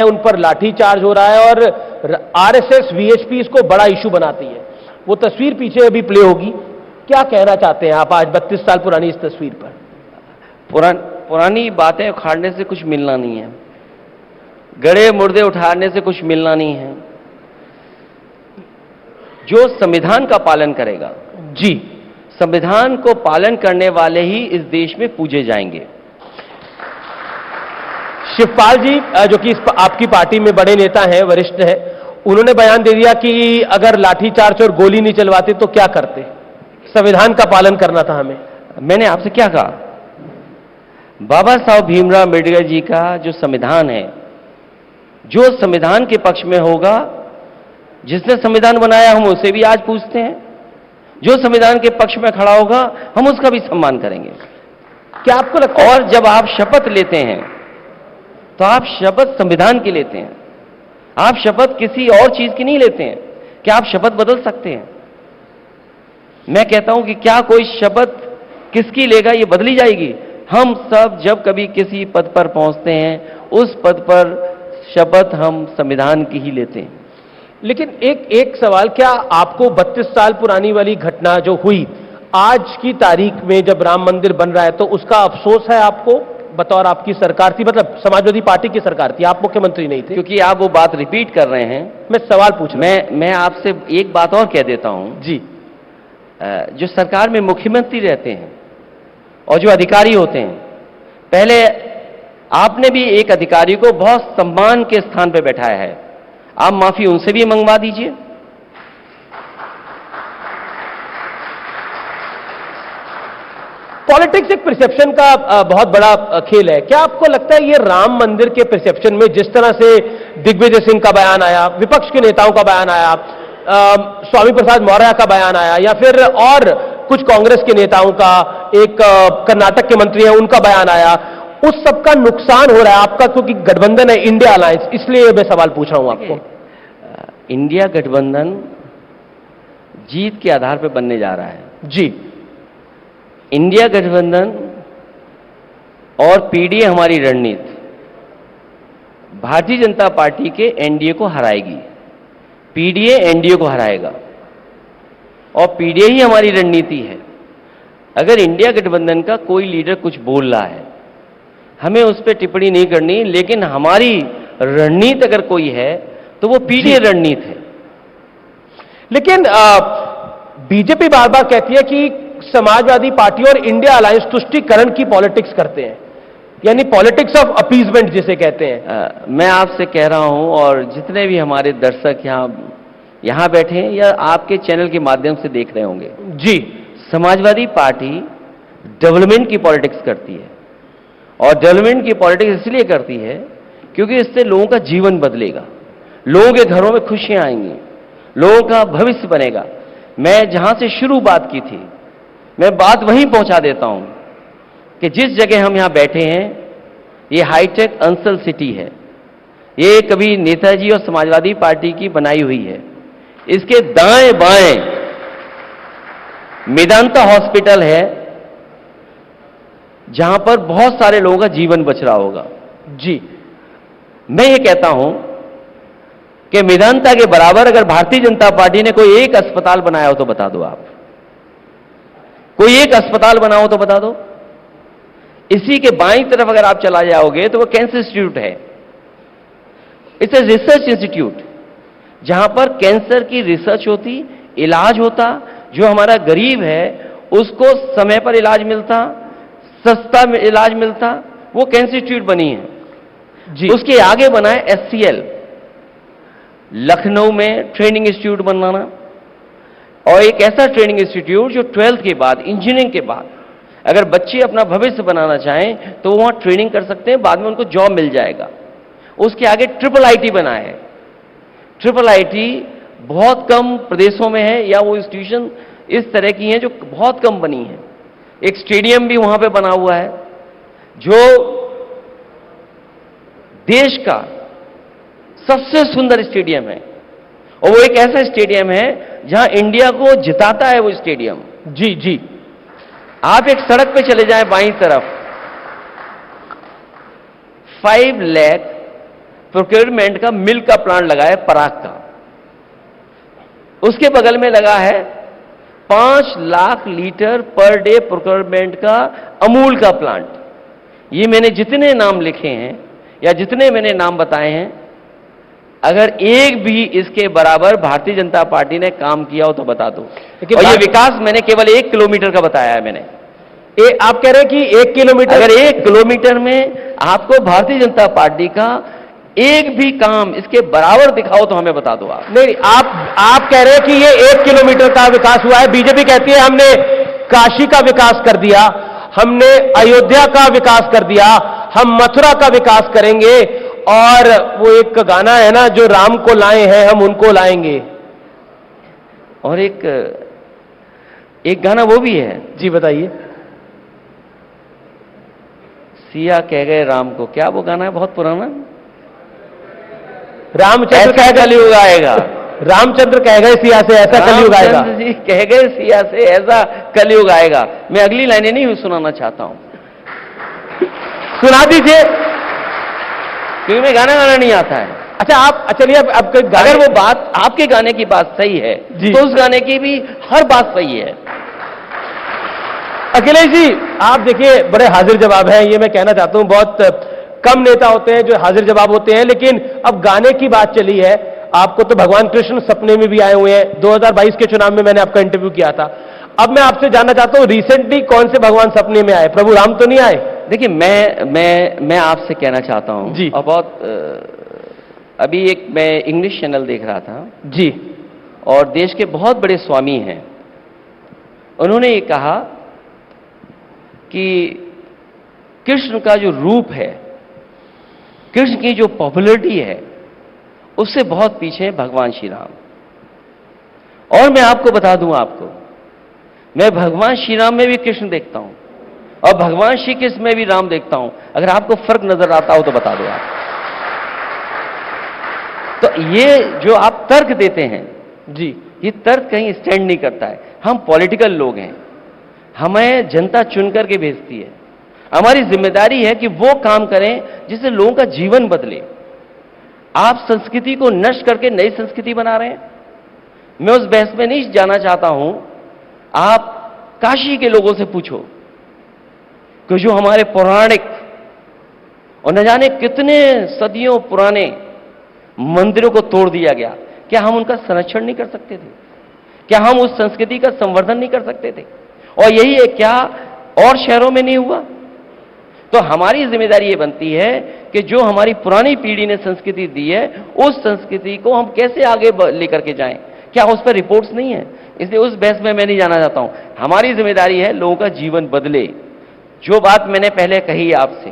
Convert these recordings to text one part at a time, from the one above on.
उन पर लाठीचार्ज हो रहा है और आरएसएस वीएचपी इसको बड़ा इशू बनाती है। वो तस्वीर पीछे अभी प्ले होगी। क्या कहना चाहते हैं आप आज 32 साल पुरानी इस तस्वीर पर? पुरानी बातें उखाड़ने से कुछ मिलना नहीं है, गड़े मुर्दे उठाने से कुछ मिलना नहीं है। जो संविधान का पालन करेगा, जी, संविधान को पालन करने वाले ही इस देश में पूजे जाएंगे। शिवपाल जी जो कि आपकी पार्टी में बड़े नेता हैं, वरिष्ठ हैं, उन्होंने बयान दे दिया कि अगर लाठीचार्ज और गोली नहीं चलवाते तो क्या करते, संविधान का पालन करना था हमें। मैंने आपसे क्या कहा? बाबा साहब भीमराव अम्बेडकर जी का जो संविधान है, जो संविधान के पक्ष में होगा, जिसने संविधान बनाया हम उसे भी आज पूछते हैं, जो संविधान के पक्ष में खड़ा होगा हम उसका भी सम्मान करेंगे। क्या आपको लगता है? और जब आप शपथ लेते हैं तो आप शपथ संविधान की लेते हैं, आप शपथ किसी और चीज की नहीं लेते हैं। क्या आप शपथ बदल सकते हैं? मैं कहता हूं कि क्या कोई शपथ किसकी लेगा ये बदली जाएगी? हम सब जब कभी किसी पद पर पहुंचते हैं उस पद पर शपथ हम संविधान की ही लेते हैं। लेकिन एक सवाल, क्या आपको 32 साल पुरानी वाली घटना जो हुई आज की तारीख में जब राम मंदिर बन रहा है तो उसका अफसोस है आपको? बतौर आपकी सरकार थी, मतलब समाजवादी पार्टी की सरकार थी, आप मुख्यमंत्री नहीं थे। क्योंकि आप वो बात रिपीट कर रहे हैं, मैं सवाल पूछ रहा हूं। मैं आपसे एक बात और कह देता हूं जी। जो सरकार में मुख्यमंत्री रहते हैं और जो अधिकारी होते हैं, पहले आपने भी एक अधिकारी को बहुत सम्मान के स्थान पर बैठाया है, आप माफी उनसे भी मंगवा दीजिए। पॉलिटिक्स एक परसेप्शन का बहुत बड़ा खेल है। क्या आपको लगता है ये राम मंदिर के परसेप्शन में जिस तरह से दिग्विजय सिंह का बयान आया, विपक्ष के नेताओं का बयान आया, स्वामी प्रसाद मौर्य का बयान आया, या फिर और कुछ कांग्रेस के नेताओं का, एक कर्नाटक के मंत्री हैं उनका बयान आया, उस सबका नुकसान हो रहा है आपका? क्योंकि गठबंधन है इंडिया अलायंस, इसलिए मैं सवाल पूछ रहा हूं आपको। इंडिया गठबंधन जीत के आधार पर बनने जा रहा है। जी। इंडिया गठबंधन और पीडीए हमारी रणनीति भारतीय जनता पार्टी के एनडीए को हराएगी, पीडीए एनडीए को हराएगा, और पीडीए ही हमारी रणनीति है। अगर इंडिया गठबंधन का कोई लीडर कुछ बोल रहा है, हमें उस पर टिप्पणी नहीं करनी, लेकिन हमारी रणनीति अगर कोई है तो वो पीडीए रणनीति है। लेकिन बीजेपी बार बार कहती है कि समाजवादी पार्टी और इंडिया अलायंस तुष्टीकरण की पॉलिटिक्स करते हैं, यानी पॉलिटिक्स ऑफ अपीजमेंट जिसे कहते हैं। मैं आपसे कह रहा हूं, और जितने भी हमारे दर्शक यहां बैठे हैं या आपके चैनल के माध्यम से देख रहे होंगे, जी, समाजवादी पार्टी डेवलपमेंट की पॉलिटिक्स करती है, और डेवलपमेंट की पॉलिटिक्स इसलिए करती है क्योंकि इससे लोगों का जीवन बदलेगा, लोगों के घरों में खुशियां आएंगी, लोगों का भविष्य बनेगा। मैं जहां से शुरू बात की थी, मैं बात वहीं पहुंचा देता हूं कि जिस जगह हम यहां बैठे हैं ये हाईटेक अंसल सिटी है, ये कभी नेताजी और समाजवादी पार्टी की बनाई हुई है। इसके दाएं बाएं मेदांता हॉस्पिटल है जहां पर बहुत सारे लोगों का जीवन बच रहा होगा। जी, मैं ये कहता हूं कि मेदांता के बराबर अगर भारतीय जनता पार्टी ने कोई एक अस्पताल बनाया हो तो बता दो, आप कोई एक अस्पताल बनाओ तो बता दो। इसी के बाईं तरफ अगर आप चला जाओगे तो वो कैंसर इंस्टीट्यूट है। इट्स ए रिसर्च इंस्टीट्यूट जहां पर कैंसर की रिसर्च होती, इलाज होता, जो हमारा गरीब है उसको समय पर इलाज मिलता, सस्ता में इलाज मिलता, वो कैंसर इंस्टीट्यूट बनी है। जी। उसके आगे बना है एचसीएल, लखनऊ में ट्रेनिंग इंस्टीट्यूट बनाना, और एक ऐसा ट्रेनिंग इंस्टीट्यूट जो 12th के बाद, इंजीनियरिंग के बाद अगर बच्चे अपना भविष्य बनाना चाहें तो वहां ट्रेनिंग कर सकते हैं, बाद में उनको जॉब मिल जाएगा। उसके आगे ट्रिपल आईटी बना है। ट्रिपल आईटी बहुत कम प्रदेशों में है, या वो इंस्टीट्यूशन इस तरह की हैं जो बहुत कम बनी है। एक स्टेडियम भी वहां पे बना हुआ है जो देश का सबसे सुंदर स्टेडियम है, और वो एक ऐसा स्टेडियम है जहां इंडिया को जिताता है वो स्टेडियम। जी जी। आप एक सड़क पे चले जाएं बाईं तरफ, प्रोक्योरमेंट का मिल्क का प्लांट लगा है पराग का। उसके बगल में लगा है 5 lakh litre per day procurement का अमूल का प्लांट। ये मैंने जितने नाम लिखे हैं या जितने मैंने नाम बताए हैं, अगर एक भी इसके बराबर भारतीय जनता पार्टी ने काम किया हो तो बता दो। और ये विकास मैंने केवल 1 किलोमीटर का बताया है। मैंने आप कह रहे हैं कि 1 किलोमीटर, अगर 1 किलोमीटर में आपको भारतीय जनता पार्टी का एक भी काम इसके बराबर दिखाओ तो हमें बता दो आप। नहीं, आप कह रहे हैं कि ये 1 किलोमीटर का विकास हुआ है। बीजेपी कहती है हमने काशी का विकास कर दिया, हमने अयोध्या का विकास कर दिया, हम मथुरा का विकास करेंगे, और वो एक गाना है ना, जो राम को लाए हैं हम उनको लाएंगे। और एक गाना वो भी है। जी बताइए। सिया कह गए राम को, क्या वो गाना है बहुत पुराना? रामचंद्र कह कलयुग आएगा, रामचंद्र कह गए सिया से ऐसा कलयुग आएगा। रामचंद्र जी कह गए सिया से ऐसा कलयुग आएगा। मैं अगली लाइनें नहीं सुनाना चाहता हूं, सुना दीजिए, क्योंकि मैं गाना नहीं आता है। अच्छा, आप चलिए अब अगर वो बात आपके गाने की बात सही है तो उस गाने की भी हर बात सही है। अखिलेश जी, आप देखिए बड़े हाजिर जवाब हैं, ये मैं कहना चाहता हूं। बहुत कम नेता होते हैं जो हाजिर जवाब होते हैं, लेकिन अब गाने की बात चली है, आपको तो भगवान कृष्ण सपने में भी आए हुए हैं। 2022 के चुनाव में मैंने आपका इंटरव्यू किया था। अब मैं आपसे जानना चाहता हूं, रिसेंटली कौन से भगवान सपने में आए? प्रभु राम तो नहीं आए? देखिए, मैं आपसे कहना चाहता हूं जी, और अभी एक मैं इंग्लिश चैनल देख रहा था जी, और देश के बहुत बड़े स्वामी हैं, उन्होंने ये कहा कि कृष्ण का जो रूप है, कृष्ण की जो पॉपुलैरिटी है, उससे बहुत पीछे है भगवान श्री राम। और मैं आपको बता दूं, मैं भगवान श्री राम में भी कृष्ण देखता हूं और भगवान श्री कृष्ण में भी राम देखता हूं। अगर आपको फर्क नजर आता हो तो बता दो आप। तो ये जो आप तर्क देते हैं जी, ये तर्क कहीं स्टैंड नहीं करता है। हम पॉलिटिकल लोग हैं, हमें जनता चुन करके भेजती है। हमारी जिम्मेदारी है कि वो काम करें जिससे लोगों का जीवन बदले। आप संस्कृति को नष्ट करके नई संस्कृति बना रहे हैं। मैं उस बहस में नहीं जाना चाहता हूं। आप काशी के लोगों से पूछो कि जो हमारे पौराणिक और न जाने कितने सदियों पुराने मंदिरों को तोड़ दिया गया, क्या हम उनका संरक्षण नहीं कर सकते थे? क्या हम उस संस्कृति का संवर्धन नहीं कर सकते थे? और यही है, क्या और शहरों में नहीं हुआ? तो हमारी जिम्मेदारी ये बनती है कि जो हमारी पुरानी पीढ़ी ने संस्कृति दी है, उस संस्कृति को हम कैसे आगे लेकर के जाएं। क्या उस पर रिपोर्ट्स नहीं है? इसलिए उस बहस में मैं नहीं जाना चाहता हूं। हमारी जिम्मेदारी है लोगों का जीवन बदले। जो बात मैंने पहले कही आपसे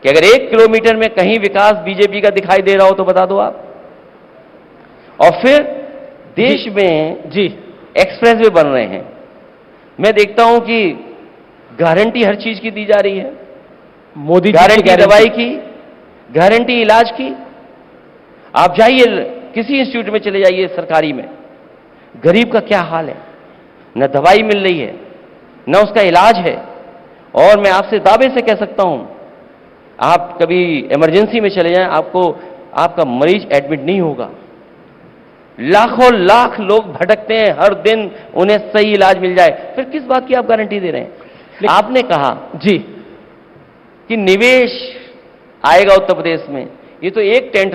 कि अगर 1 किलोमीटर में कहीं विकास बीजेपी का दिखाई दे रहा हो तो बता दो आप। और फिर देश में जी एक्सप्रेसवे बन रहे हैं। मैं देखता हूं कि गारंटी हर चीज की दी जा रही है। मोदी गारंटी दवाई की, गारंटी इलाज की। आप जाइए किसी इंस्टीट्यूट में चले जाइए सरकारी में, गरीब का क्या हाल है। न दवाई मिल रही है, न उसका इलाज है। और मैं आपसे दावे से कह सकता हूं, आप कभी इमरजेंसी में चले जाएं, आपका मरीज एडमिट नहीं होगा। लाखों लाख लोग भटकते हैं हर दिन, उन्हें सही इलाज मिल जाए। फिर किस बात की आप गारंटी दे रहे हैं? आपने कहा जी कि निवेश आएगा उत्तर प्रदेश में। ये तो एक टेंट